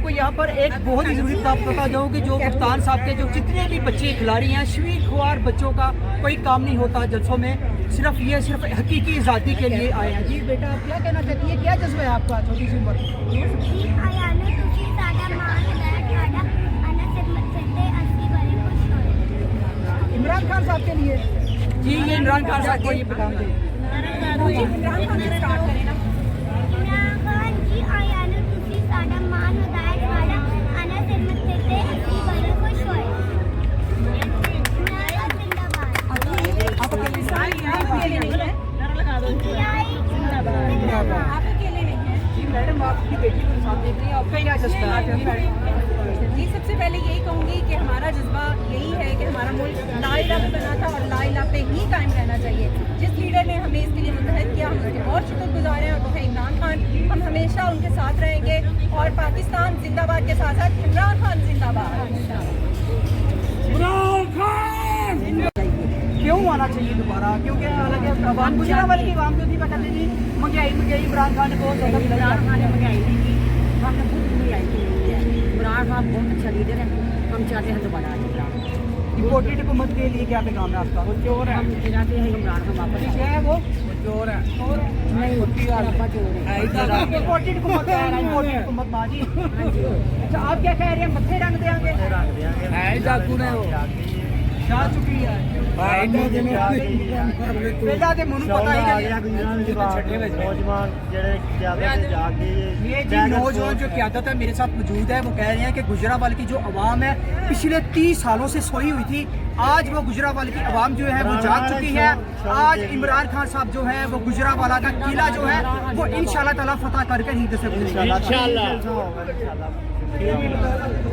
आपको यहाँ पर एक बहुत ही ज़रूरी बात बता दूँ कि जो कप्तान साहब के जो जितने भी बच्चे खिलाड़ी हैं, शवीक खुआर बच्चों का कोई काम नहीं होता जलसों में, सिर्फ हकीकी आज़ादी के लिए आए हैं। जी बेटा, आप क्या कहना चाहती है, क्या जज्बा है आपका छोटी सी उम्र? इमरान खान साहब के लिए जी, ये इमरान खान साहब को ये पैगाम दे। इमरान खान से स्टार्ट करें ना। मैडम, आपकी बेटी को साथ देख रही है, आपका क्या जज्बा है? जी, सबसे पहले यही कहूँगी कि हमारा जज्बा यही है कि हमारा मुल्क ला इलाहा पे बना था और ला इलाहा पे ही कायम रहना चाहिए। जिस लीडर ने हमें इसके लिए मुतहद किया, हम उसके बहुत शुक्रगुजार हैं और वो है इमरान खान। हम हमेशा उनके साथ रहेंगे और पाकिस्तान जिंदाबाद के साथ साथ इमरान खान जिंदाबाद। क्यों आना चाहिए दोबारा? क्योंकि हालांकि अवाम गुजरावाल की आवाम जो थी कहते जी महंगाई इमरान खान ने बहुत ज़्यादा इमरान खान ने महंगाई नहीं की, हमने खुद महंगाई की नहीं है। इमरान खान बहुत अच्छा लीडर है, हम चाहते हैं दोबारा आ जाए। इम्पोर्टेड हुकूमत के लिए क्या पैगाम है आपका? वो चोर है, हम चाहते हैं इमरान खान वापस क्या है वो? चोर है, नहीं होती आपका चोर है। इम्पोर्टेड हुकूमत है, इम्पोर्टेड हुकूमत बाजी। अच्छा, आप क्या कह रहे हैं, मत्थे रंग देंगे? डाकू ने वो जा चुकी है पहला तो मुझे पता ही ये जी नौजवान जो क्यादत है मेरे साथ मौजूद है, वो कह रहे हैं कि गुजरावाल की जो आवाम है पिछले 30 सालों से सोई हुई थी, आज वो गुजरावाल की आवाम जो है वो जाग चुकी है। आज इमरान खान साहब जो है वो गुजरावाला का किला जो है वो इंशाल्लाह ताला फतह करके ही दे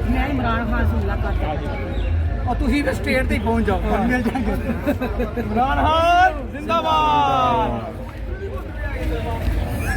मैं इमरान खान से मुलाकात करना और तुम भी स्टेट तक पहुंच जाओ, मिल जाएंगे। इमरान खान जिंदाबाद।